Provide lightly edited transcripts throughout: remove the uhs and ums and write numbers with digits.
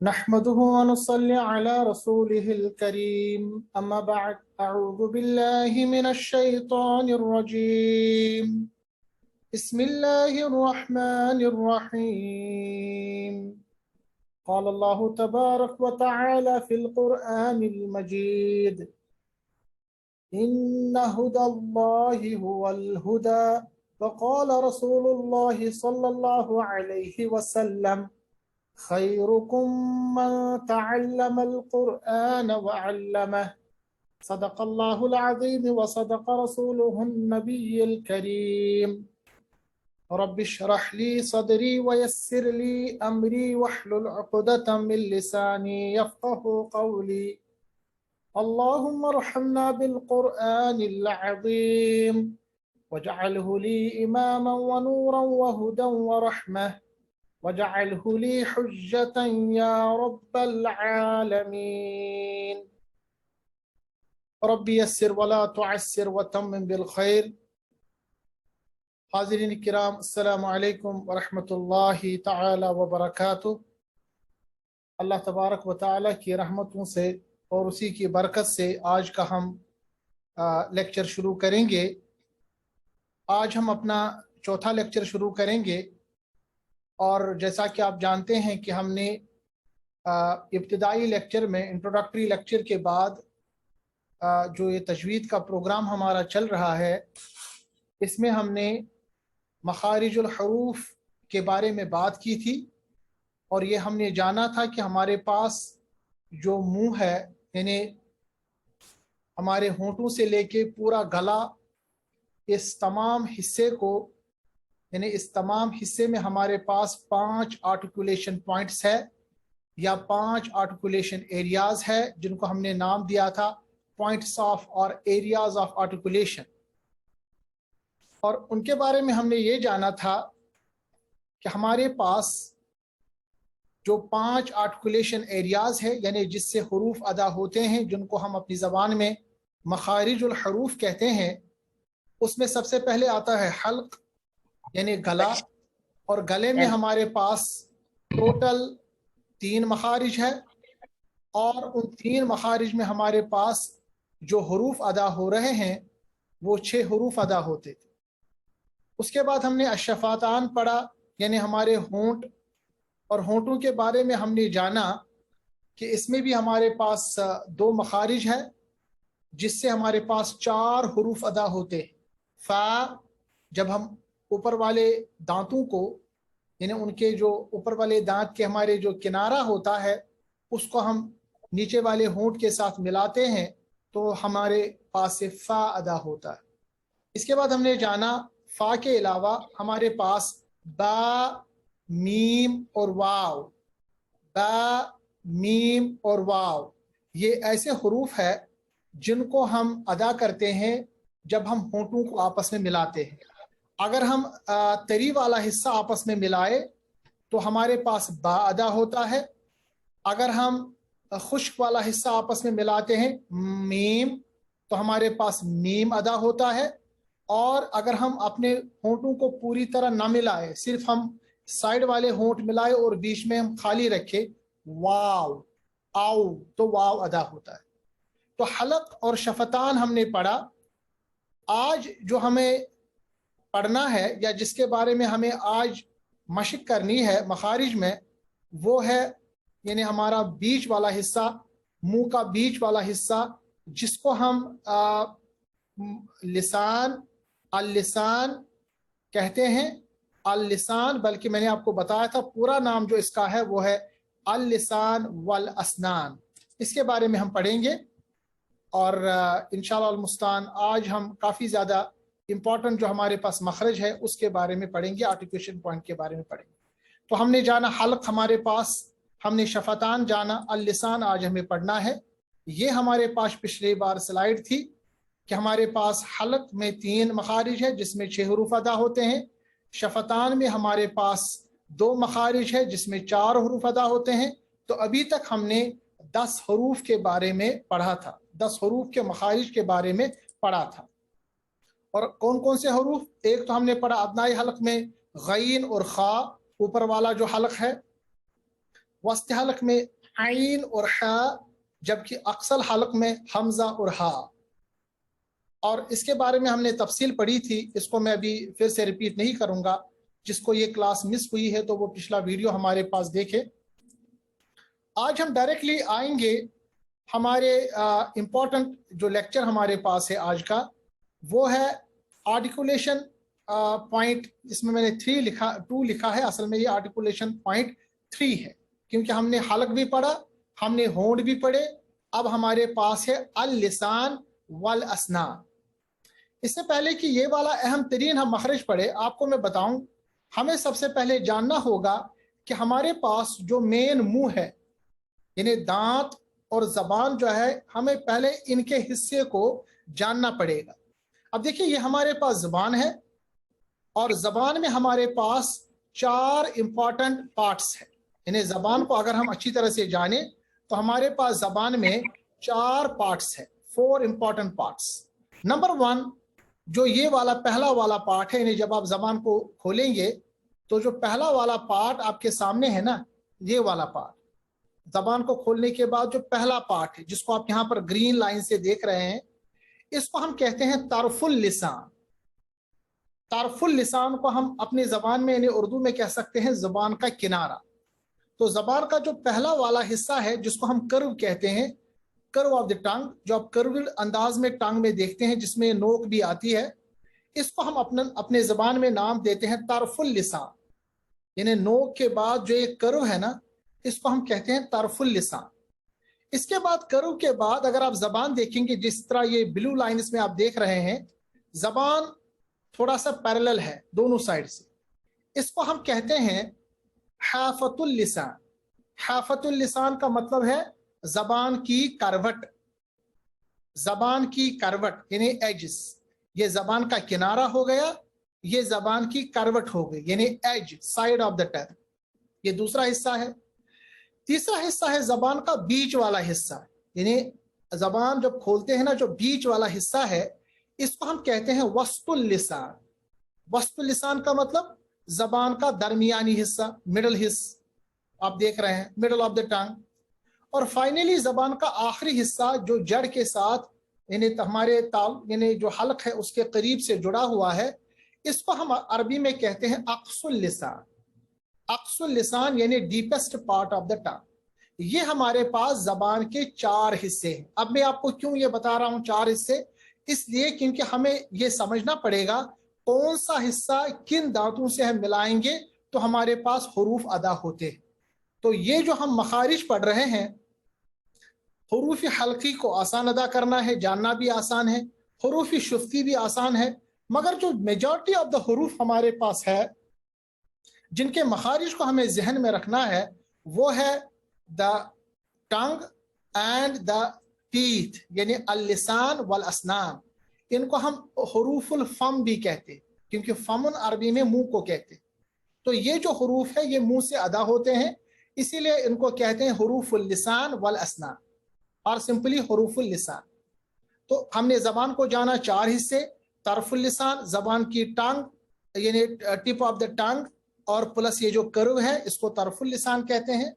نحمده ونصلي على رسوله الكريم أما بعد أعوذ بالله من الشيطان الرجيم بسم الله الرحمن الرحيم قال الله تبارك وتعالى في القرآن المجيد إن هدى الله هو الهدى وقال رسول الله صلى الله عليه وسلم خيركم من تعلم القرآن وعلمه صدق الله العظيم وصدق رسوله النبي الكريم رب اشرح لي صدري ويسر لي أمري واحلل عقدة من لساني يفقه قولي اللهم ارحمنا بالقرآن العظيم واجعله لي إماما ونورا وهدى ورحمة وجعله لي حجة يا رب العالمين رب يسر ولا تعسر وتمم بالخير. حاضرین کرام، السلام علیکم ورحمۃ اللہ تعالی وبرکاتہ. اللہ تبارک و تعالی کی رحمتوں سے اور اسی کی برکت سے آج کا ہم لیکچر شروع کریں گے. آج ہم اپنا چوتھا لیکچر شروع کریں گے، اور جیسا کہ آپ جانتے ہیں کہ ہم نے ابتدائی لیکچر میں انٹروڈکٹری لیکچر کے بعد جو یہ تجوید کا پروگرام ہمارا چل رہا ہے، اس میں ہم نے مخارج الحروف کے بارے میں بات کی تھی، اور یہ ہم نے جانا تھا کہ ہمارے پاس جو منہ ہے، یعنی ہمارے ہونٹوں سے لے کے پورا گلا، اس تمام حصے کو، یعنی اس تمام حصے میں ہمارے پاس 5 آرٹیکولیشن پوائنٹس ہے یا 5 آرٹیکولیشن ایریاز ہے، جن کو ہم نے نام دیا تھا پوائنٹس آف اور ایریاز آف آرٹیکولیشن. اور ان کے بارے میں ہم نے یہ جانا تھا کہ ہمارے پاس جو 5 آرٹیکولیشن ایریاز ہے، یعنی جس سے حروف ادا ہوتے ہیں، جن کو ہم اپنی زبان میں مخارج الحروف کہتے ہیں، اس میں سب سے پہلے آتا ہے حلق، یعنی گلا. اور گلے میں ہمارے پاس ٹوٹل 3 مخارج ہے، اور ان 3 مخارج میں ہمارے پاس جو حروف ادا ہو رہے ہیں وہ 6 حروف ادا ہوتے تھے. اس کے بعد ہم نے الشفتان پڑھا، یعنی ہمارے ہونٹ، اور ہونٹوں کے بارے میں ہم نے جانا کہ اس میں بھی ہمارے پاس 2 مخارج ہے، جس سے ہمارے پاس 4 حروف ادا ہوتے ہیں. فا، جب ہم اوپر والے دانتوں کو، یعنی ان کے جو اوپر والے دانت کے ہمارے جو کنارہ ہوتا ہے، اس کو ہم نیچے والے ہونٹ کے ساتھ ملاتے ہیں تو ہمارے پاس سے فا ادا ہوتا ہے. اس کے بعد ہم نے جانا فا کے علاوہ ہمارے پاس با، میم اور واو، با، میم اور واو، یہ ایسے حروف ہے جن کو ہم ادا کرتے ہیں جب ہم ہونٹوں کو آپس میں ملاتے ہیں. اگر ہم تری والا حصہ آپس میں ملائے تو ہمارے پاس با ادا ہوتا ہے. اگر ہم خشک والا حصہ آپس میں ملاتے ہیں میم، تو ہمارے پاس میم ادا ہوتا ہے. اور اگر ہم اپنے ہونٹوں کو پوری طرح نہ ملائے، صرف ہم سائڈ والے ہونٹ ملائے اور بیچ میں ہم خالی رکھے واو، آؤ، تو واو ادا ہوتا ہے. تو حلق اور شفتان ہم نے پڑھا. آج جو ہمیں پڑھنا ہے یا جس کے بارے میں ہمیں آج مشق کرنی ہے مخارج میں، وہ ہے یعنی ہمارا بیچ والا حصہ، منہ کا بیچ والا حصہ، جس کو ہم لسان، اللسان کہتے ہیں. اللسان، بلکہ میں نے آپ کو بتایا تھا پورا نام جو اس کا ہے وہ ہے اللسان والاسنان. اس کے بارے میں ہم پڑھیں گے، اور انشاءاللہ المستعان آج ہم کافی زیادہ امپورٹنٹ جو ہمارے پاس مخرج ہے اس کے بارے میں پڑھیں گے، آرٹیکولیشن پوائنٹ کے بارے میں پڑھیں گے. تو ہم نے جانا حلق ہمارے پاس، ہم نے شفتان جانا، اللسان آج ہمیں پڑھنا ہے. یہ ہمارے پاس پچھلی بار سلائیڈ تھی کہ ہمارے پاس حلق میں 3 مخارج ہے جس میں 6 حروف ادا ہوتے ہیں. شفتان میں ہمارے پاس 2 مخارج ہے جس میں 4 حروف ادا ہوتے ہیں. تو ابھی تک ہم نے 10 حروف کے بارے میں پڑھا تھا، 10 حروف کے مخارج کے بارے میں پڑھا تھا. اور کون کون سے حروف؟ ایک تو ہم نے پڑھا ادنائی حلق میں غین اور خا، اوپر والا جو حلق ہے. वस्त हलक में आइन और हा, जबकि अक्सल हलक में हमजा और हा। और इसके बारे में हमने तफसील पढ़ी थी, इसको मैं अभी फिर से रिपीट नहीं करूंगा। जिसको ये क्लास मिस हुई है तो वो पिछला वीडियो हमारे पास देखे। आज हम डायरेक्टली आएंगे हमारे इम्पोर्टेंट जो लेक्चर हमारे पास है आज का, वो है आर्टिकुलेशन पॉइंट। इसमें मैंने 2 लिखा है, असल में ये आर्टिकुलेशन पॉइंट 3 है, क्योंकि हमने हलक भी पढ़ा, हमने होंठ भी पढ़े, अब हमारे पास है अल लिसान वल असनान। इससे पहले कि ये वाला अहम तरीन हम मखरज पढ़े, आपको मैं बताऊं, हमें सबसे पहले जानना होगा कि हमारे पास जो मेन मुंह है, यानी दांत और जबान जो है, हमें पहले इनके हिस्से को जानना पड़ेगा। अब देखिए, ये हमारे पास जबान है और जबान में हमारे पास 4 इंपॉर्टेंट पार्ट्स है। यानी जबान को अगर हम अच्छी तरह से जाने तो हमारे पास जबान में 4 पार्ट्स है, 4 इंपॉर्टेंट पार्ट्स। नंबर 1, जो ये वाला पहला वाला पार्ट है, यानी जब आप जबान को खोलेंगे तो जो पहला वाला पार्ट आपके सामने है ना, ये वाला पार्ट, जबान को खोलने के बाद जो पहला पार्ट है, जिसको आप यहाँ पर ग्रीन लाइन से देख रहे हैं, इसको हम कहते हैं तारफुल लिसान। तारफुल लिसान को हम अपनी जबान में यानी उर्दू में कह सकते हैं जबान का किनारा। तो जबान का जो पहला वाला हिस्सा है, जिसको हम कर्व कहते हैं, कर्व ऑफ द टंग, जो आप कर्व अंदाज में टंग में देखते हैं जिसमें नोक भी आती है, इसको हम अपने जबान में नाम देते हैं तारफुल लिसान। यानी नोक के बाद जो एक कर्व है ना, इसको हम कहते हैं तारफुल लिसान। इसके बाद कर्व के बाद अगर आप जबान देखेंगे, जिस तरह ये ब्लू लाइन इसमें आप देख रहे हैं, जबान थोड़ा सा पैरेलल है दोनों साइड से, इसको हम कहते हैं हाफतुल लिसान। हाफतुल लिसान का मतलब है जबान की करवट। जबान की करवट यानी एजिस, ये जबान का किनारा हो गया, ये जबान की करवट हो गई, यानी edge, side of the tongue. ये दूसरा हिस्सा है। तीसरा हिस्सा है जबान का बीच वाला हिस्सा, यानी जबान जब खोलते हैं ना, जो बीच वाला हिस्सा है, इसको हम कहते हैं वस्तुल लिसान। वस्तुल लिसान का मतलब जबान का दरमियानी हिस्सा, मिडल हिस्सा आप देख रहे हैं, मिडल ऑफ द टंग। और फाइनली जबान का आखिरी हिस्सा जो जड़ के साथ यानी हमारे यानी जो हलक है उसके करीब से जुड़ा हुआ है, इसको हम अरबी में कहते हैं अक्सुल लिसान। अक्सुल लिसान यानी deepest part of the tongue. ये हमारे पास जबान के 4 हिस्से हैं। अब मैं आपको क्यों ये बता रहा हूं 4 हिस्से, इसलिए क्योंकि हमें ये समझना पड़ेगा कौन सा हिस्सा किन दांतों से हम मिलाएंगे तो हमारे पास हुरूफ अदा होते हैं। तो ये जो हम मखारिज पढ़ रहे हैं, हुरूफ हल्की को आसान अदा करना है, जानना भी आसान है, हुरूफ शुफ्ती भी आसान है, मगर जो मेजॉरिटी ऑफ द हुरूफ हमारे पास है, जिनके मखारिज को हमें जहन में रखना है, वो है the tongue and the teeth, यानी अल लिसान वल असनान। इनको हम हुरूफुल फम भी कहते हैं, क्योंकि फमन अरबी में मुंह को कहते हैं। तो ये जो हुरूफ है ये मुंह से अदा होते हैं, इसीलिए इनको कहते हैं हुरूफुल लिसान वल असनान, और सिंपली हुरूफुल लिसान। तो हमने जबान को जाना 4 हिस्से, तरफुल लिसान जबान की टंग यानी टिप ऑफ द टंग, और प्लस ये जो कर्व है इसको तरफुल लिसान कहते हैं।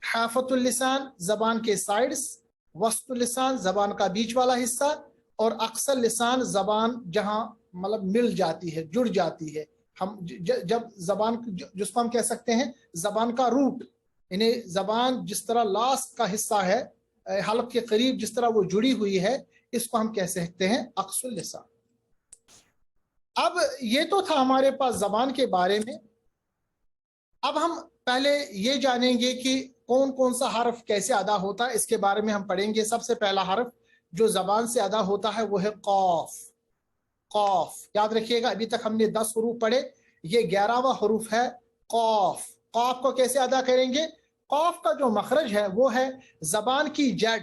हाफतुल लिसान जबान के साइड्स, वस्तुल लिसान जबान का बीच वाला हिस्सा, और अक्सर लिसान जबान जहां मतलब मिल जाती है, जुड़ जाती है। हम जब जबान जिसको हम कह सकते हैं जबान का रूट, यानी जबान जिस तरह लास्ट का हिस्सा है हलक के करीब जिस तरह वो जुड़ी हुई है, इसको हम कह सकते हैं अक्सुल लिसान। अब ये तो था हमारे पास जबान के बारे में। अब हम पहले ये जानेंगे कि कौन कौन सा हर्फ कैसे अदा होता है, इसके बारे में हम पढ़ेंगे। सबसे पहला हर्फ जो जबान से अदा होता है वो है कौफ। कौफ याद रखिएगा, अभी तक हमने 10 हरूफ पढ़े, ये 11वां हरूफ है कौफ। कौफ को कैसे अदा करेंगे? कौफ का जो मखरज है वो है जबान की जड़,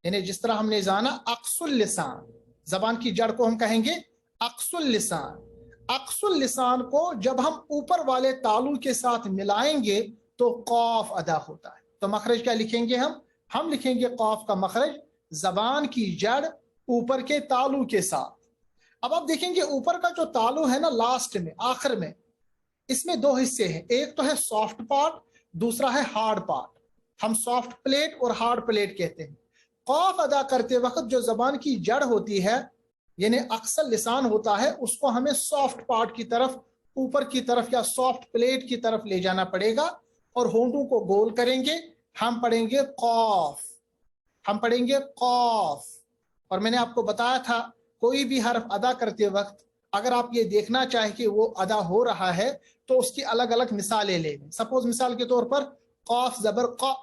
यानी जिस तरह हमने जाना अक्सुल लिसान, जबान की जड़ को हम कहेंगे अक्सुल लिसान। अक्सुल लिसान को जब हम ऊपर वाले तालु के साथ मिलाएंगे तो कौफ अदा होता है। तो मखरज क्या लिखेंगे हम लिखेंगे कौफ का मखरज जबान की जड़ ऊपर के तालु के साथ। अब आप देखेंगे ऊपर का जो तालु है ना, लास्ट में आखिर में, इसमें 2 हिस्से हैं, एक तो है सॉफ्ट पार्ट, दूसरा है हार्ड पार्ट, हम सॉफ्ट प्लेट और हार्ड प्लेट कहते हैं। कौफ अदा करते वक्त जो जबान की जड़ होती है यानी अक्सर लिसान होता है, उसको हमें सॉफ्ट पार्ट की तरफ, ऊपर की तरफ या सॉफ्ट प्लेट की तरफ ले जाना पड़ेगा और होंठों को गोल करेंगे। हम पढ़ेंगे कौफ, हम पढ़ेंगे कौफ। और मैंने आपको बताया था कोई भी हर्फ अदा करते वक्त अगर आप ये देखना चाहें कि वो अदा हो रहा है तो उसकी अलग अलग मिसालें लें। सपोज मिसाल के तौर पर कौफ जबर क,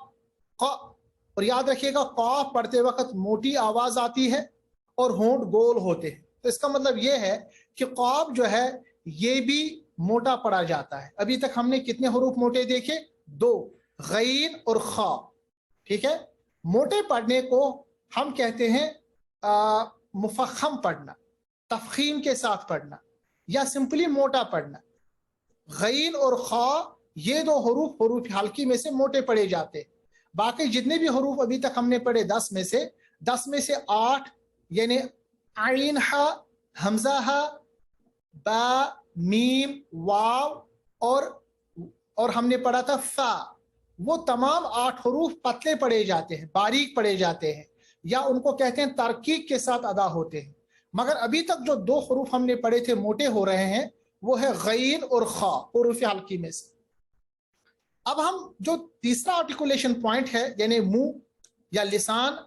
और याद रखिएगा कौफ पढ़ते वक्त मोटी आवाज आती है और होंठ गोल होते हैं, तो इसका मतलब ये है कि कौफ जो है ये भी मोटा पढ़ा जाता है। अभी तक हमने कितने हरूफ मोटे देखे? 2, गैन और खा। ठीक है, मोटे पढ़ने को हम कहते हैं मुफख्खम पढ़ना, तफखीम के साथ पढ़ना, या सिंपली मोटा पढ़ना। गैन और खा ये 2 हरूफ हल्की में से मोटे पढ़े जाते हैं। बाकी जितने भी हरूफ अभी तक हमने पढ़े 10 में से 8 यानी आइन हा, हमजा हा, बा, मीम, वाव और हमने पढ़ा था फा, वो तमाम 8 हरूफ पतले पढ़े जाते हैं, बारीक पढ़े जाते हैं, या उनको कहते हैं तरकीक के साथ अदा होते हैं। मगर अभी तक जो 2 हरूफ हमने पढ़े थे मोटे हो रहे हैं वो है गैन और खा, हरूफ हल्की में से। अब हम जो तीसरा आर्टिकुलेशन पॉइंट है यानी मुंह या लिसान,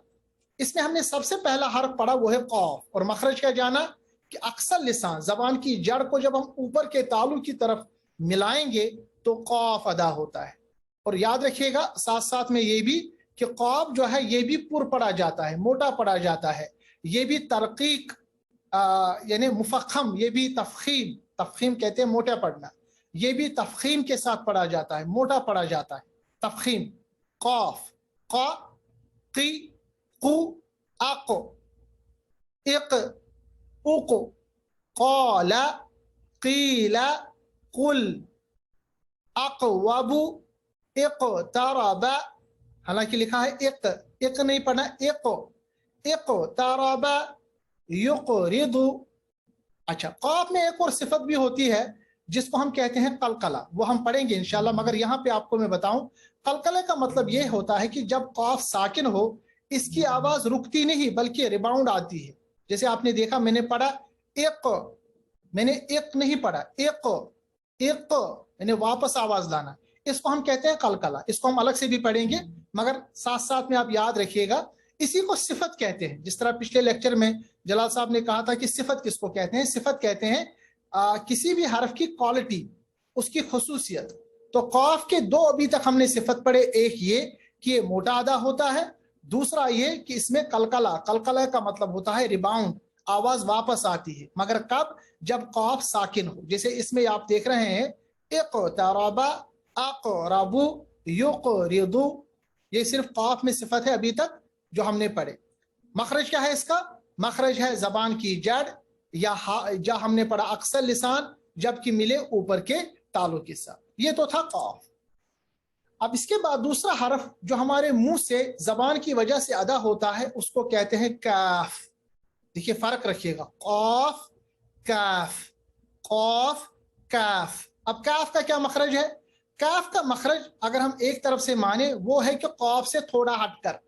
इसमें हमने सबसे पहला हर्फ पढ़ा वो है कौफ, और मखरज का जाना कि अक्सर लिसान जबान की जड़ को जब हम ऊपर के तालु की तरफ मिलाएंगे तो कौफ अदा होता है। और याद रखिएगा साथ साथ में ये भी कि कौफ जो है ये भी पुर पढ़ा जाता है, मोटा पढ़ा जाता है, ये भी तरकीक यानी मुफख्खम, ये भी तफखीम कहते हैं मोटा पढ़ना, ये भी तफखीम के साथ पढ़ा जाता है, मोटा पढ़ा जाता है, तफखीम। कौफ, क़ा, क़ी, क़ु, अक़, इक़, उक़, क़ाला, क़ीला, क़ुल, अक़वबु, इक़्तरबा, हालांकि लिखा है इक़ नहीं पढ़ना, इक़्तरबा, युक़रिदु। अच्छा, क़ाफ में एक और सिफत भी होती है जिसको हम कहते हैं कलकला, वो हम पढ़ेंगे इंशाल्लाह, मगर यहाँ पे आपको मैं बताऊं कलकले का मतलब ये होता है कि जब क़ाफ साकिन हो इसकी आवाज रुकती नहीं बल्कि रिबाउंड आती है। जैसे आपने देखा मैंने पढ़ा इक़, मैंने इक़ नहीं पढ़ा, इक़ यानी वापस आवाज लाना, इसको हम कहते हैं कलकला। इसको हम अलग से भी पढ़ेंगे मगर साथ साथ में आप याद रखिएगा इसी को सिफत कहते हैं। जिस तरह पिछले लेक्चर में जलाल साहब ने कहा था कि सिफत किसको कहते हैं, सिफत कहते हैं किसी भी हरफ की क्वालिटी, उसकी खुसूसियत। तो कौफ के 2 अभी तक हमने सिफत पढ़े, एक ये कि ये मोटा अदा होता है, दूसरा ये कि इसमें कलकला का मतलब होता है रिबाउंड, आवाज वापस आती है, मगर कब? जब कौफ साकिन हो। जैसे इसमें आप देख रहे हैं इक़्तरबा, अक़रबु, युक़रिदु, ये सिर्फ कौफ में सिफत है अभी तक जो हमने पढ़े। मखरज क्या है इसका? मखरज है जबान की जड़ या हमने पढ़ा अक्सर लिसान जबकि मिले ऊपर के तालु के साथ। ये तो था कौफ। अब इसके बाद दूसरा हरफ जो हमारे मुंह से जबान की वजह से अदा होता है उसको कहते हैं काफ। देखिए फर्क रखिएगा, कौफ काफ, कौफ काफ। अब काफ का क्या मखरज है? काफ का मखरज अगर हम एक तरफ से माने वो है कि कौफ से थोड़ा हटकर,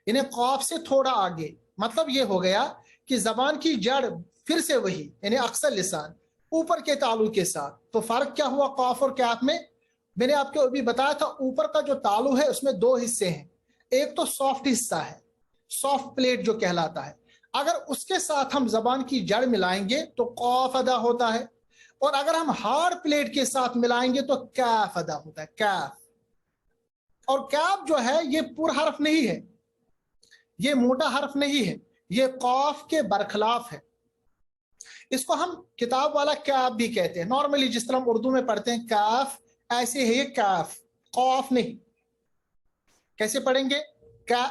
यानी कौफ से थोड़ा आगे। मतलब ये हो गया कि जबान की जड़ फिर से वही यानी अक्सर लिसान ऊपर के तालु के साथ। तो फर्क क्या हुआ कौफ और काफ में? मैंने आपको अभी बताया था ऊपर का जो तालु है उसमें 2 हिस्से हैं, एक तो सॉफ्ट हिस्सा है, सॉफ्ट प्लेट जो कहलाता है, अगर उसके साथ हम जबान की जड़ मिलाएंगे तो कौफ अदा होता है, और अगर हम हार्ड प्लेट के साथ मिलाएंगे तो काफ अदा होता है, काफ। और काफ जो है ये पुर हर्फ नहीं है, ये मोटा हर्फ नहीं है, ये कौफ के बरखलाफ है। इसको हम किताब वाला काफ भी कहते हैं। नॉर्मली जिस तरह हम उर्दू में पढ़ते हैं काफ, ऐसे है ये काफ, कौफ नहीं। कैसे पढ़ेंगे? का,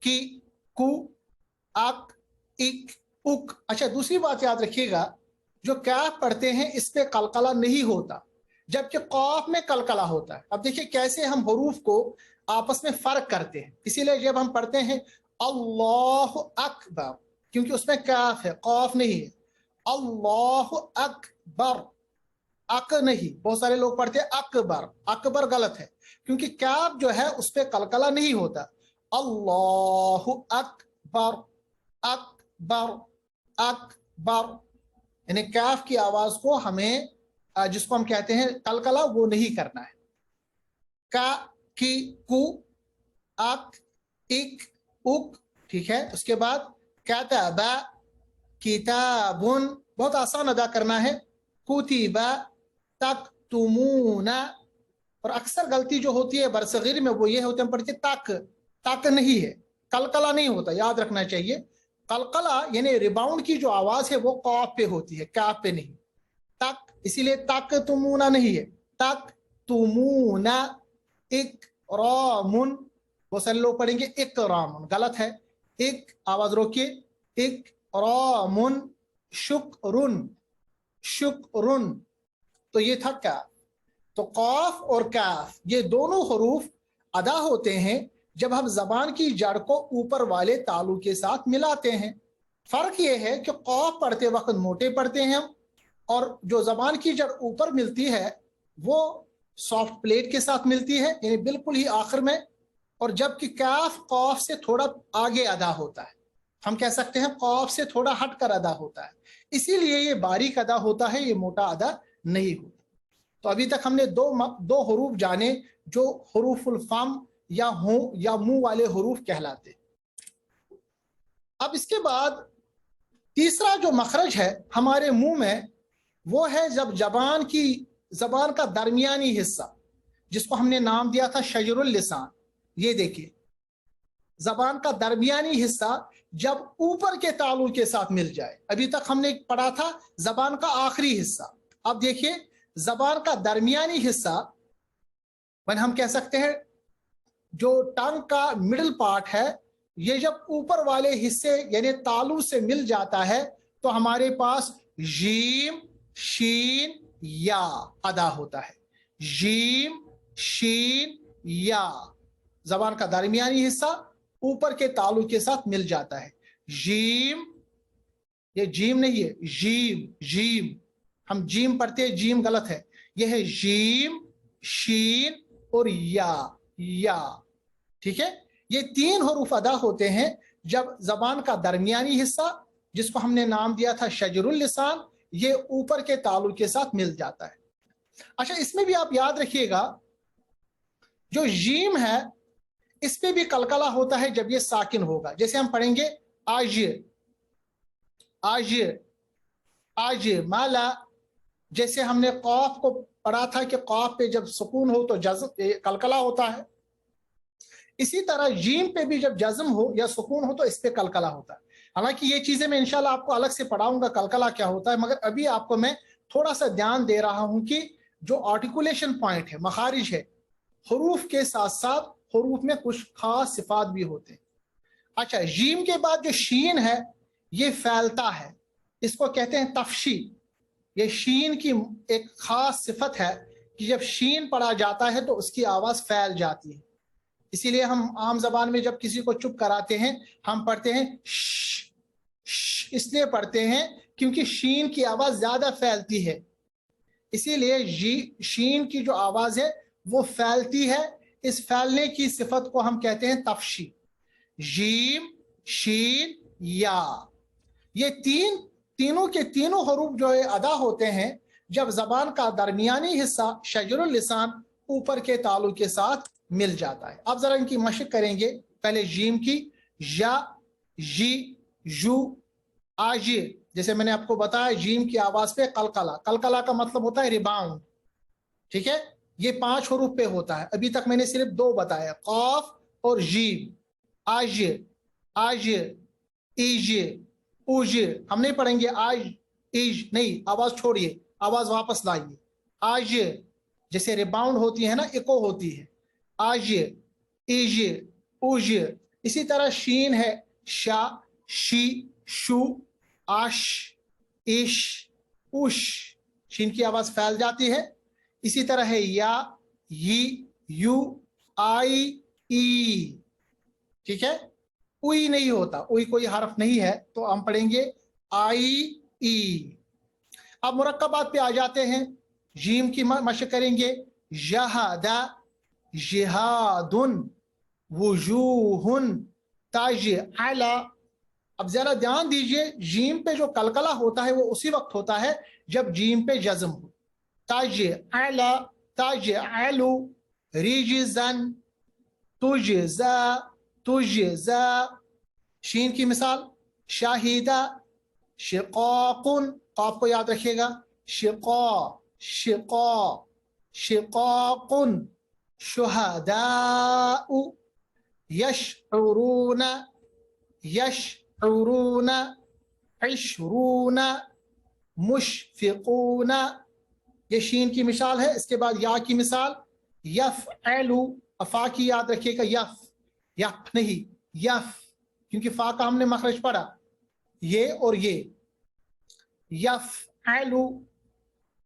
की, कु, अक, इक, उक। अच्छा, दूसरी बात याद रखिएगा, जो काफ पढ़ते हैं इस पे कलकला नहीं होता, जबकि कौफ में कलकला होता है। अब देखिए कैसे हम हरूफ को आपस में फर्क करते हैं। इसीलिए जब हम पढ़ते हैं अल्लाहु अकबर, क्योंकि उसमें काफ है, कौफ नहीं है, अल्लाहु अकबर, अक नहीं, बहुत सारे लोग पढ़ते हैं अकबर, अकबर गलत है, क्योंकि काफ जो है उस पर कलकला नहीं होता। अल्लाहु अकबर, अकबर, अकबर, यानी काफ की आवाज को हमें जिसको हम कहते हैं कलकला, वो नहीं करना है। का, की, कु, अक, इक, उक, ठीक है। उसके बाद कतबा, किताबुन, बहुत आसान अदा करना है। कुतिबा, तक्तुमूना, और अक्सर गलती जो होती है बरसगीर में वो ये होते हैं पढ़ते तक, तक नहीं है, कलकला नहीं होता, याद रखना चाहिए। कलकला यानी रिबाउंड की जो आवाज है वो कॉफ पे होती है, काफ पे नहीं। तक, इसीलिए तक तुमूना नहीं है, तक तुमूना। इकरामुन, बहुत सारे लोग पढ़ेंगे इकरामुन, गलत है। एक आवाज रोकिए, इकरामुन। शुक्रुन, शुक्रुन, तो ये था क्या। तो कॉफ और काफ ये दोनों हरूफ अदा होते हैं जब हम जबान की जड़ को ऊपर वाले तालु के साथ मिलाते हैं। फर्क ये है कि कॉफ पढ़ते वक्त मोटे पढ़ते हैं हम, और जो जबान की जड़ ऊपर मिलती है वो सॉफ्ट प्लेट के साथ मिलती है, यानी बिल्कुल ही आखिर में। और जबकि काफ कॉफ से थोड़ा आगे अदा होता है, हम कह सकते हैं कॉफ से थोड़ा हटकर अदा होता है, इसीलिए ये बारीक अदा होता है, ये मोटा अदा नहीं होता। तो अभी तक हमने दो हरूफ जाने जो हरूफुल फम या हो या मुंह वाले हरूफ कहलाते। अब इसके बाद तीसरा जो मखरज है हमारे मुंह में, वो है जब जबान का दरमियानी हिस्सा, जिसको हमने नाम दिया था शजरुल लिसान। ये देखिए, जबान का दरमियानी हिस्सा जब ऊपर के तालु के साथ मिल जाए। अभी तक हमने पढ़ा था जबान का आखिरी हिस्सा, अब देखिए जबान का दरमियानी हिस्सा, मैंने हम कह सकते हैं जो टंग का मिडिल पार्ट है, ये जब ऊपर वाले हिस्से यानी तालु से मिल जाता है तो हमारे पास जीम, शीन, या अदा होता है। जीम, शीन, या, जबान का दरमियानी हिस्सा ऊपर के तालु के साथ मिल जाता है। जीम, ये जीम नहीं है, जीम, जीम, हम जीम पढ़ते हैं, जीम गलत है, यह है जीम, शीन और या, ठीक है। ये तीन हरूफ अदा होते हैं जब जबान का दरमियानी हिस्सा, जिसको हमने नाम दिया था शजरुल लिसान, ये ऊपर के तालु के साथ मिल जाता है। अच्छा, इसमें भी आप याद रखिएगा जो जीम है इस पे भी कलकला होता है जब ये साकिन होगा। जैसे हम पढ़ेंगे आज, आज, आज, माला। जैसे हमने कौफ को पढ़ा था कि कौफ पे जब सुकून हो तो कलकला होता है, इसी तरह जीम पे भी जब जज्म हो या सुकून हो तो इस पे कलकला होता है। हालांकि ये चीजें मैं इंशाल्लाह आपको अलग से पढ़ाऊंगा कलकला क्या होता है, मगर अभी आपको मैं थोड़ा सा ध्यान दे रहा हूं कि जो आर्टिकुलेशन पॉइंट है, मखारिज है, हरूफ के साथ साथ हरूफ में कुछ खास सिफात भी होते हैं। अच्छा, जीम के बाद जो शीन है ये फैलता है, इसको कहते हैं तफशी। ये शीन की एक खास सिफत है कि जब शीन पढ़ा जाता है तो उसकी आवाज फैल जाती है। इसीलिए हम आम जबान में जब किसी को चुप कराते हैं हम पढ़ते हैं श, इसलिए पढ़ते हैं क्योंकि शीन की आवाज ज्यादा फैलती है, इसीलिए शीन की जो आवाज है वो फैलती है। इस फैलने की सिफत को हम कहते हैं तफशी। जीम, शीन, या, ये तीनों के तीनों हरूफ जो है अदा होते हैं जब जबान का दरमियानी हिस्सा शजरुल लिसान ऊपर के तालु के साथ मिल जाता है। अब जरा इनकी मशक करेंगे। पहले जीम की, या, जी, यू, आज। जैसे मैंने आपको बताया जीम की आवाज पे कलकला, कलकला का मतलब होता है रिबाउंड, ठीक है। ये 5 हरूफ पे होता है, अभी तक मैंने सिर्फ 2 बताया, कॉफ और जीम। आज, आज, इज, उज, हम नहीं पढ़ेंगे आज, इज नहीं, आवाज छोड़िए, आवाज वापस लाइए। आज, जैसे रिबाउंड होती है ना, इको होती है, आज, इज, उज। इसी तरह शीन है, शा, शी, शू, आश, इश, उश, शीन की आवाज फैल जाती है। इसी तरह है या, यी, यू, आई, ई, ठीक है। उई नहीं होता, उई कोई हर्फ नहीं है, तो हम पढ़ेंगे आई, ई। अब मुरक्कबात पे आ जाते हैं। जीम की मशक करेंगे, जहादा जिहादुन वुजूहुन ताजअला। अब जरा ध्यान दीजिए, जीम पे जो कलकला होता है वो उसी वक्त होता है जब जीम पे जज्म हो। ताजअला ताजअलु रिजन तुजजा तुजजा। शीन की मिसाल शाहिदा शिकाकुन, काफ को याद रखिएगा, शिका शिका शिकाकुन। शुहदाउ यशउरून यशउरून इशरून मुशफिकून। ये शीन की मिसाल है। इसके बाद या की मिसाल यफ़अलु, अफा की याद रखिएगा, यफ यफ नहीं यफ, क्योंकि फा का हमने मखरज पढ़ा, ये और ये। यफ़अलु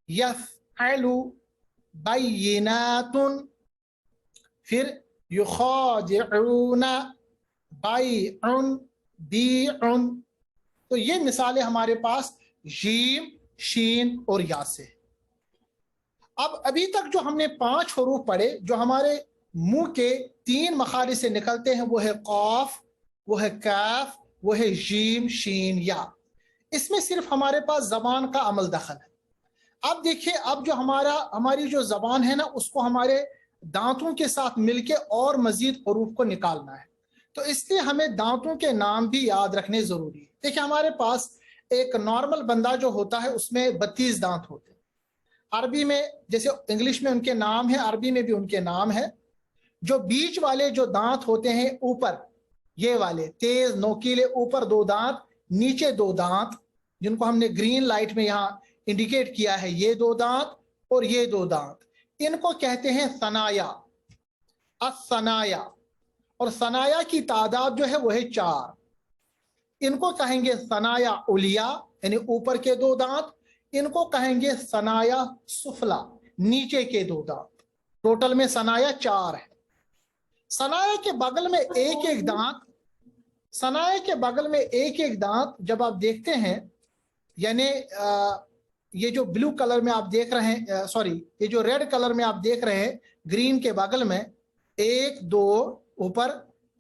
यफ़अलु बैयिनातुन, फिर युखादिऊन बैउन बीउन। तो ये मिसालें हमारे पास जीम, शीन और या से। अब अभी तक जो हमने 5 हरूफ पढ़े जो हमारे मुंह के 3 मखारिज से निकलते हैं, वो है कौफ, वो है कैफ, वो है जीम शीन या। इसमें सिर्फ हमारे पास जबान का अमल दखल है। अब देखिए, अब जो हमारी जो जबान है ना, उसको हमारे दांतों के साथ मिलके और मजीद हरूफ को निकालना है। तो इसलिए हमें दांतों के नाम भी याद रखने जरूरी है। देखिए, हमारे पास एक नॉर्मल बंदा जो होता है उसमें 32 दांत होते हैं। अरबी में जैसे इंग्लिश में उनके नाम है, अरबी में भी उनके नाम है। जो बीच वाले जो दांत होते हैं ऊपर, ये वाले तेज नोकीले ऊपर 2 दांत, नीचे 2 दांत, जिनको हमने ग्रीन लाइट में यहाँ इंडिकेट किया है, ये 2 दांत और ये 2 दांत, इनको कहते हैं सनाया, असनाया। और सनाया की तादाद जो है वो है 4। इनको कहेंगे सनाया उलिया, यानी ऊपर के 2 दांत। इनको कहेंगे सनाया सुफला, नीचे के 2 दांत। टोटल में सनाया 4 है। सनाया के बगल में एक एक दांत, सनाया के बगल में एक एक दांत जब आप देखते हैं, यानी ये जो ब्लू कलर में आप देख रहे हैं, सॉरी, ये जो रेड कलर में आप देख रहे हैं, ग्रीन के बगल में 1 2 ऊपर,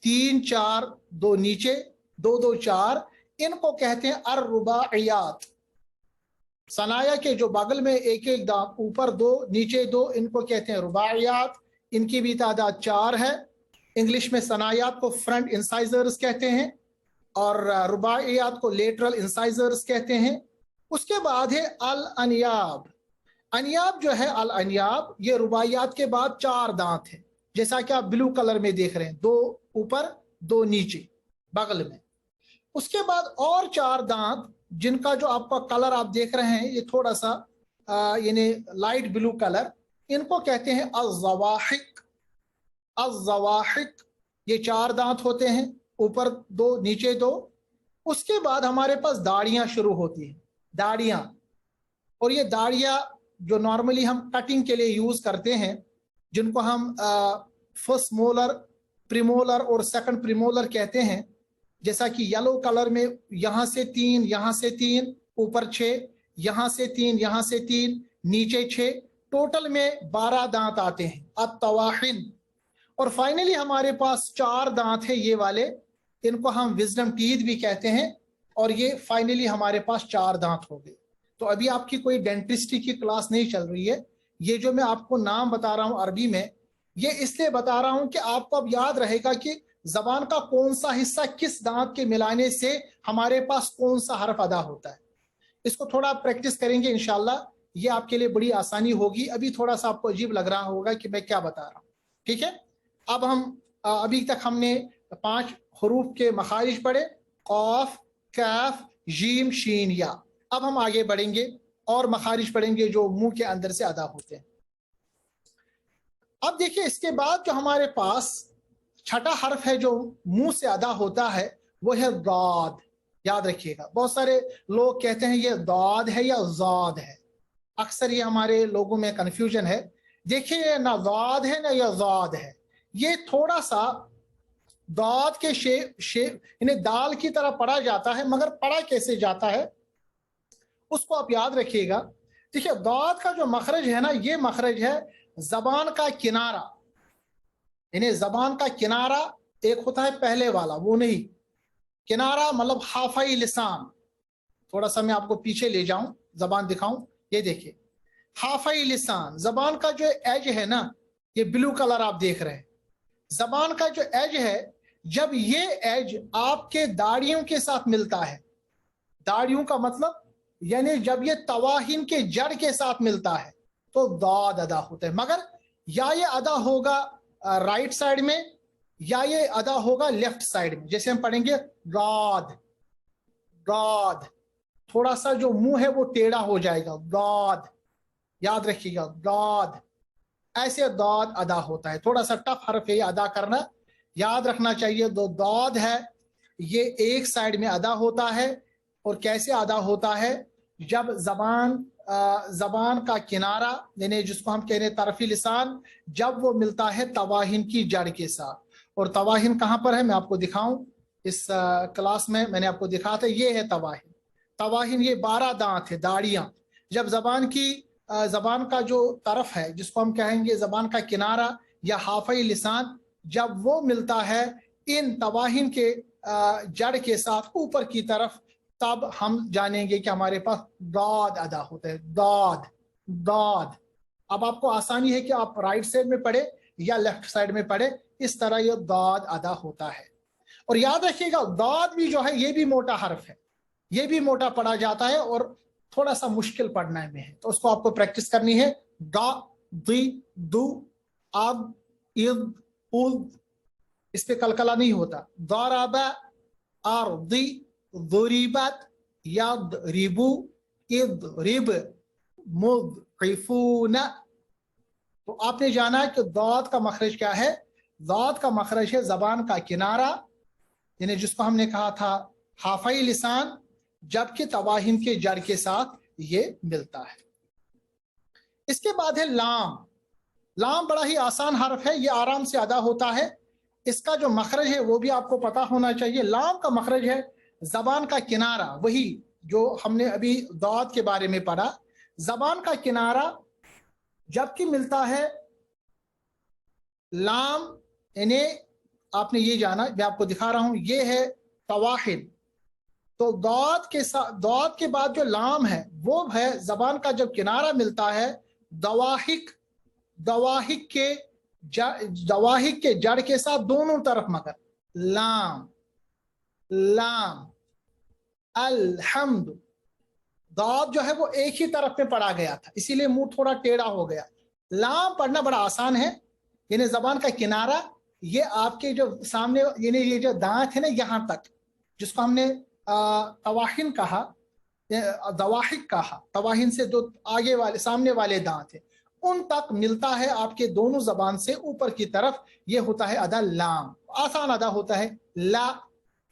3 4, 2 नीचे, 2 2 4, इनको कहते हैं अर्रुबाइयात। सनाया के जो बगल में एक एक दांत, ऊपर 2 नीचे 2, इनको कहते हैं रुबाइयात। इनकी भी तादाद 4 है। इंग्लिश में सनायात को फ्रंट इंसाइजर्स कहते हैं और रुबाइयात को लेटरल इंसाइजर्स कहते हैं। उसके बाद है अल अनियाब। अनियाब जो है, अल अनियाब, ये रुबाइयात के बाद 4 दांत है, जैसा कि आप ब्लू कलर में देख रहे हैं, 2 ऊपर 2 नीचे बगल में। उसके बाद और 4 दांत, जिनका जो आपका कलर आप देख रहे हैं ये थोड़ा सा यानी लाइट ब्लू कलर, इनको कहते हैं अज़्ज़वाहिक। अज़्ज़वाहिक, ये 4 दांत होते हैं, ऊपर 2 नीचे 2। उसके बाद हमारे पास दाढ़ियां शुरू होती हैं, दाढ़ियां। और ये दाढ़ियां जो नॉर्मली हम कटिंग के लिए यूज करते हैं, जिनको हम फर्स्ट मोलर, प्रीमोलर और सेकंड प्रीमोलर कहते हैं, जैसा कि येलो कलर में यहाँ से 3, यहाँ से 3, ऊपर 6, यहाँ से 3, यहाँ से 3, नीचे 6, टोटल में 12 दांत आते हैं, अत्तवाहिन। और फाइनली हमारे पास 4 दांत है, ये वाले, इनको हम विजडम टीथ भी कहते हैं। और ये फाइनली हमारे पास 4 दांत हो गए। तो अभी आपकी कोई डेंटिस्ट्री की क्लास नहीं चल रही है। ये जो मैं आपको नाम बता रहा हूँ अरबी में, ये इसलिए बता रहा हूँ कि आपको अब याद रहेगा कि जबान का कौन सा हिस्सा किस दांत के मिलाने से हमारे पास कौन सा हर्फ अदा होता है। इसको थोड़ा प्रैक्टिस करेंगे इंशाल्लाह, ये आपके लिए बड़ी आसानी होगी। अभी थोड़ा सा आपको अजीब लग रहा होगा कि मैं क्या बता रहा हूँ, ठीक है। अब हम अभी तक हमने 5 हरूफ के मखारिज पढ़े, कौफ, कैफ, जीम, शीन, या। अब हम आगे बढ़ेंगे और मखारिज पढ़ेंगे जो मुंह के अंदर से अदा होते हैं। अब देखिए, इसके बाद जो हमारे पास छठा हर्फ है जो मुंह से अदा होता है, वो है दाद। याद रखिएगा, बहुत सारे लोग कहते हैं ये दाद है या जाद है। अक्सर ये हमारे लोगों में कंफ्यूजन है। देखिए, ना दाद है ना या जाद है, ये थोड़ा सा दाद के शेप इन्हें दाल की तरह पढ़ा जाता है, मगर पढ़ा कैसे जाता है उसको आप याद रखिएगा। देखिए दाद का जो मखरज है ना, ये मखरज है जबान का किनारा, यानी जबान का किनारा एक होता है पहले वाला, वो नहीं, किनारा मतलब हाफाई लिसान। थोड़ा सा मैं आपको पीछे ले जाऊं, जबान दिखाऊं, ये देखिए हाफाई लिसान, जबान का जो एज है ना, ये ब्लू कलर आप देख रहे हैं, जबान का जो एज है, जब ये एज आपके दाढ़ियों के साथ मिलता है, दाढ़ियों का मतलब यानी जब ये तवाहिन के जड़ के साथ मिलता है तो दाद अदा होता है। मगर या ये अदा होगा राइट साइड में, या ये अदा होगा लेफ्ट साइड में। जैसे हम पढ़ेंगे दाद, दाद, थोड़ा सा जो मुंह है वो टेढ़ा हो जाएगा, दाद, याद रखिएगा दाद, ऐसे दाद अदा होता है। थोड़ा सा टफ हर्फ है अदा करना, याद रखना चाहिए। दो दाद है ये एक साइड में अदा होता है, और कैसे अदा होता है, जब जबान का किनारा यानी जिसको हम कह रहे हैं तरफी लिसान, जब वो मिलता है तवाहिन की जड़ के साथ। और तवाहिन कहाँ पर है मैं आपको दिखाऊं, इस क्लास में मैंने आपको दिखाया था, ये है तवाहिन। तवाहिन ये 12 दांत है, दाढ़ियां, जब जबान का जो तरफ है जिसको हम कहेंगे जबान का किनारा या हाफई लिसान, जब वो मिलता है इन तवाहिन के जड़ के साथ ऊपर की तरफ, तब हम जानेंगे कि हमारे पास दाद अदा होता है, दाद, दाद। अब आपको आसानी है कि आप राइट साइड में पढ़े या लेफ्ट साइड में पढ़े, इस तरह ये दाद अदा होता है। और याद रखिएगा दाद भी जो है ये भी मोटा हर्फ है, ये भी मोटा पढ़ा जाता है और थोड़ा सा मुश्किल पढ़ने में है, तो उसको आपको प्रैक्टिस करनी है। दा, दी, दु, अब, इद, उद, इस पे कलकला नहीं होता। दाराबा, अर्दी, दुरिबत, यदरिबु, इदरिब, मुदरिफून। तो आपने जाना कि दाद का मखरज क्या है, दाद का मखरज है जबान का किनारा, यानी जिसको हमने कहा था हाफई लिसान, जबकि तवाहिन के जड़ के साथ ये मिलता है। इसके बाद है लाम। लाम बड़ा ही आसान हर्फ है, ये आराम से अदा होता है। इसका जो मखरज है वो भी आपको पता होना चाहिए। लाम का मखरज है जबान का किनारा, वही जो हमने अभी दाद के बारे में पढ़ा। जबान का किनारा जबकि मिलता है लाम, यानी आपने ये जाना, मैं आपको दिखा रहा हूं, ये है तवाहिन। तो दाद के साथ, दाद के बाद जो लाम है वो है जबान का जब किनारा मिलता है दवाहिक, दवाहिक के जड़ के साथ दोनों तरफ, मगर लाम, लाम, अलहम्द। दाद जो है वो एक ही तरफ में पढ़ा गया था, इसीलिए मुंह थोड़ा टेढ़ा हो गया। लाम पढ़ना बड़ा आसान है, यानी जबान का किनारा, ये आपके जो सामने यानी ये जो दांत है ना यहां तक, जिसको हमने तवाहिन कहा, दवाहिक कहा, तवाहिन से जो आगे वाले सामने वाले दांत है उन तक मिलता है आपके दोनों जबान से ऊपर की तरफ, ये होता है अदा लाम। आसान अदा होता है ला,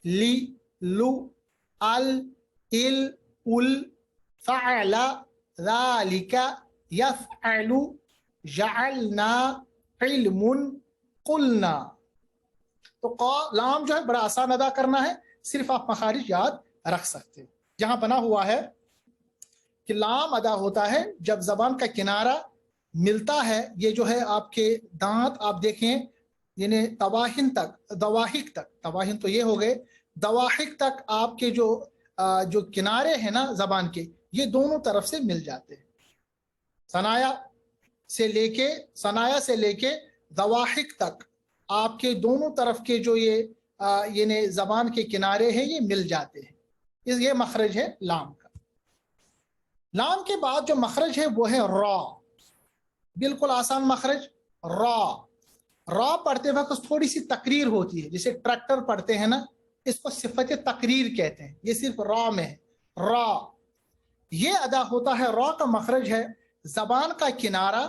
ली, लू, अल, इल, उल, फ़अला, ज़ालिका, यफ़अलु, जअलना, इल्मुन, कुलना। तो लाम जो है बड़ा आसान अदा करना है, सिर्फ आप मखारिज याद रख सकते हैं। जहां बना हुआ है कि लाम अदा होता है जब जबान का किनारा मिलता है, ये जो है आपके दांत आप देखें, यानी तवाहिन तक, दवाहिक तक, तवाहिन तो ये हो गए, दवाहिक तक आपके जो किनारे हैं ना जबान के, ये दोनों तरफ से मिल जाते हैं। सनाया से लेके दवाहिक तक आपके दोनों तरफ के जो ये जबान के किनारे हैं ये मिल जाते हैं। ये मखरज है लाम का। लाम के बाद जो मखरज है वो है रा, बिल्कुल आसान मखरज रा। रा पढ़ते वक्त थोड़ी सी तकरीर होती है, जैसे ट्रैक्टर पढ़ते हैं ना, इसको सिफत तकरीर कहते हैं, ये सिर्फ रा में है। रा ये अदा होता है, रा का मखरज है जबान का किनारा,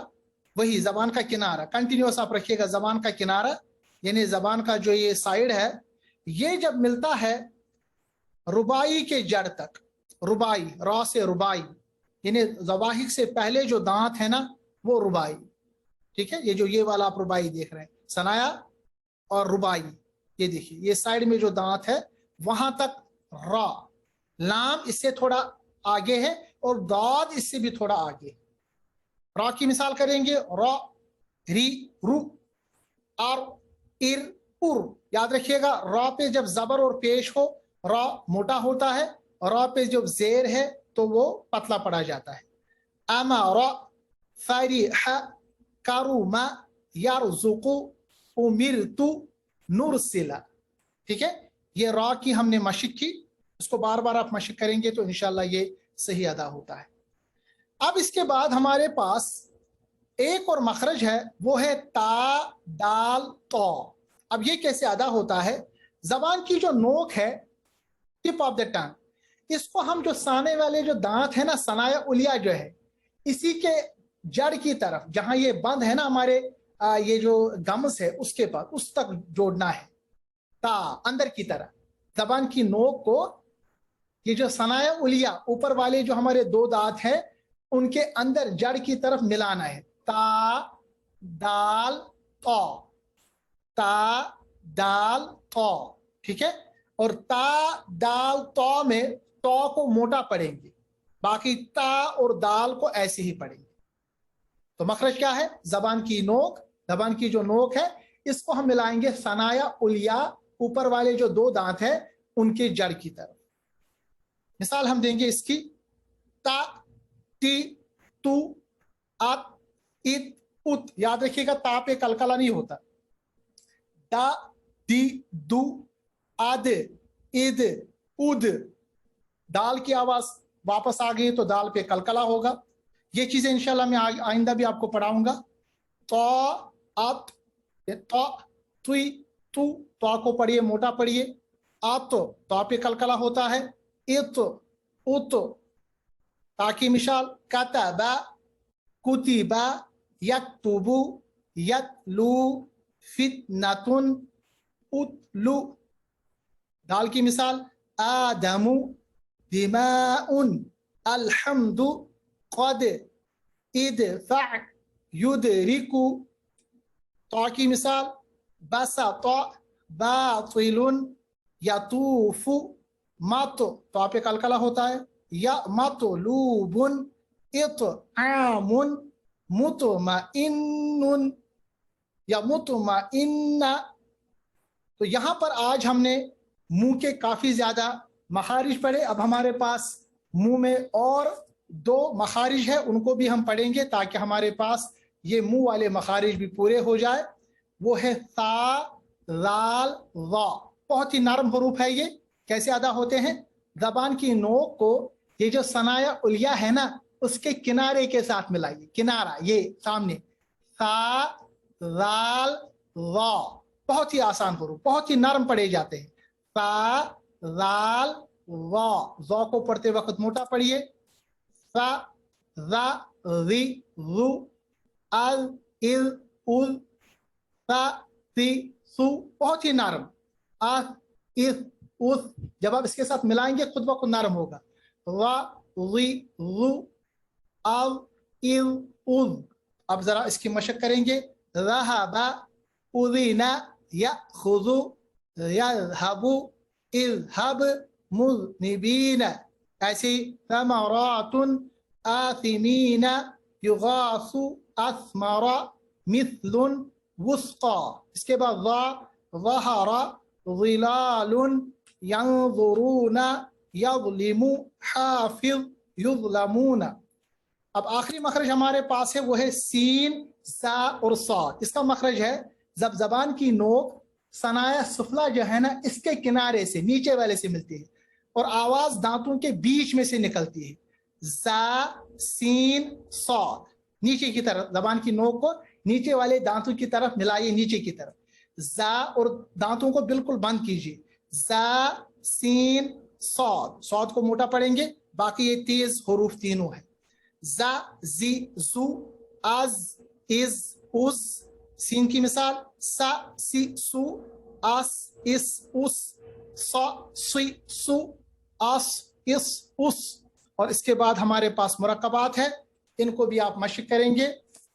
वही जबान का किनारा कंटिन्यूस आप रखिएगा, जबान का किनारा यानी जबान का जो ये साइड है, ये जब मिलता है रुबाई के जड़ तक, रुबाई, रा से रुबाई, यानी जवाहिक से पहले जो दांत है ना वो रुबाई, ठीक है, ये जो ये वाला आप रुबाई देख रहे हैं, सनाया और रुबाई, ये देखिए ये साइड में जो दांत है वहां तक रा। लाम इससे थोड़ा آگے ہے اور داد اس سے بھی تھوڑا آگے. را کی مثال کریں گے را ری رو ار ار ار. یاد رکھیے گا را پہ جب زبر اور پیش ہو را موٹا ہوتا ہے، را پہ جب زیر ہے تو وہ پتلا پڑا جاتا ہے. امر فرح کرم یرزق امرت نرسل. ٹھیک ہے، یہ را کی ہم نے مشق کی، اس کو بار بار آپ مشق کریں گے تو انشاءاللہ یہ صحیح ادا ہوتا ہے. اب اس کے بعد ہمارے پاس ایک اور مخرج ہے، وہ ہے تا دال تو. اب یہ کیسے ادا ہوتا ہے؟ زبان کی جو نوک ہے، ٹپ آف دا ٹنگ، اس کو ہم جو سانے والے جو دانت ہے نا، ثنایا علیا جو ہے، اسی کے جڑ کی طرف جہاں یہ بند ہے نا ہمارے یہ جو گمس ہے اس کے پاس، اس تک جوڑنا ہے. تا اندر کی طرف زبان کی نوک کو یہ جو ثنایا علیا اوپر والے جو ہمارے دو دانت ہیں ان کے اندر جڑ کی طرف ملانا ہے. تا دال تو، تا دال تو. ٹھیک ہے، اور تا دال تو میں تو کو موٹا پڑھیں گے، باقی تا اور دال کو ایسے ہی پڑھیں گے. تو مخرج کیا ہے؟ زبان کی نوک، زبان کی جو نوک ہے اس کو ہم ملائیں گے ثنایا علیا اوپر والے جو دو دانت ہیں ان کے جڑ کی طرف. مثال ہم دیں گے اس کی، تا تی تو ات ات ات. یاد رکھیے گا تا پہ کلکلا نہیں ہوتا. دا دی دو اد اد اد. دال کی آواز واپس آ گئی تو دال پہ کلکلا ہوگا. یہ چیزیں انشاءاللہ میں آئندہ بھی آپ کو پڑھاؤں گا. تو ات تو توی تو کو پڑھیے موٹا پڑھیے. آت تو پہ کلکلا ہوتا ہے. ات ات. تاکہ مثال کتبا کتبا یکتبو یتلو فتنتن اتلو. دال کی مثال آدم دماء الحمد قد ادفع یدرک. تو کی مثال بسط باطل یطوف مت. تو پہ کلکلا ہوتا ہے. یا مطلوب اطعام مطمئن یا مطمئن. تو یہاں پر آج ہم نے منہ کے کافی زیادہ مخارج پڑھے. اب ہمارے پاس منہ میں اور دو مخارج ہے، ان کو بھی ہم پڑھیں گے تاکہ ہمارے پاس یہ منہ والے مخارج بھی پورے ہو جائے. وہ ہے تا لال وا. بہت ہی نرم حروف ہے. یہ کیسے ادا ہوتے ہیں؟ زبان کی نوک کو یہ جو ثنایا علیا ہے نا اس کے کنارے کے ساتھ ملائیے. کنارہ یہ سامنے، تا لال وا. بہت ہی آسان حروف، بہت ہی نرم پڑھے جاتے ہیں. تا لال وا. وا کو پڑھتے وقت موٹا پڑھیے. سا را ری رو ال ال ال تا تی سو. بہت ہی نرم. آس اس اس. جب آپ اس کے ساتھ ملائیں گے خود بخود نرم ہوگا. وا ری رو ال ال ال. اب ذرا اس کی مشق کریں گے. رہبا اذینا یأخذ یذهب اذهب مذنبین. ایسی ثمرات آثمین یغاث اثمر مثل وسقا. اس کے بعد ظہر ظلال ینظرون یظلم حافظ یظلمون. اب آخری مخرج ہمارے پاس ہے وہ ہے سین سا اور صاد. اس کا مخرج ہے جب زبان کی نوک ثنایا سفلا جو ہے نا اس کے کنارے سے نیچے والے سے ملتی ہے اور آواز دانتوں کے بیچ میں سے نکلتی ہے. زا سین صاد. نیچے کی طرف زبان کی نوک کو نیچے والے دانتوں کی طرف ملائیے، نیچے کی طرف. زا اور دانتوں کو بالکل بند کیجیے. زا سین صاد. صاد کو موٹا پڑھیں گے، باقی یہ تیز حروف تینوں ہیں. زا زی زو از از از. سین کی مثال سا سی سو اس اس اس. سا سی سو اس اس اس. اور اس کے بعد ہمارے پاس مرکبات ہے، ان کو بھی آپ مشق کریں گے.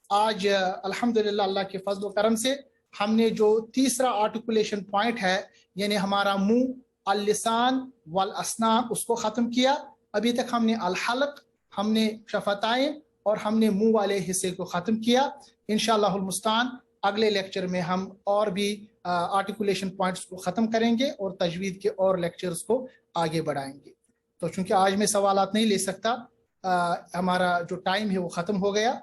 آج الحمدللہ اللہ کے فضل و کرم سے ہم نے جو تیسرا آرٹیکولیشن پوائنٹ ہے یعنی ہمارا منہ، اللسان والاسنان، اس کو ختم کیا. ابھی تک ہم نے الحلق، ہم نے شفتائیں اور ہم نے منہ والے حصے کو ختم کیا. انشاءاللہ المستعان اگلے لیکچر میں ہم اور بھی آرٹیکولیشن پوائنٹس کو ختم کریں گے اور تجوید کے اور لیکچرز کو آگے بڑھائیں گے. تو چونکہ آج میں سوالات نہیں لے سکتا، ہمارا جو ٹائم ہے وہ ختم ہو گیا،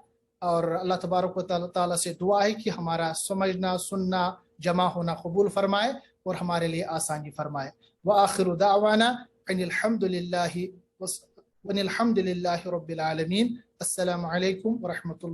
اور اللہ تبارک و تعالیٰ سے دعا ہے کہ ہمارا سمجھنا سننا جمع ہونا قبول فرمائے اور ہمارے لیے آسانی فرمائے. وآخر دعوانا ان الحمد للہ رب العالمین. السلام علیکم ورحمۃ اللہ.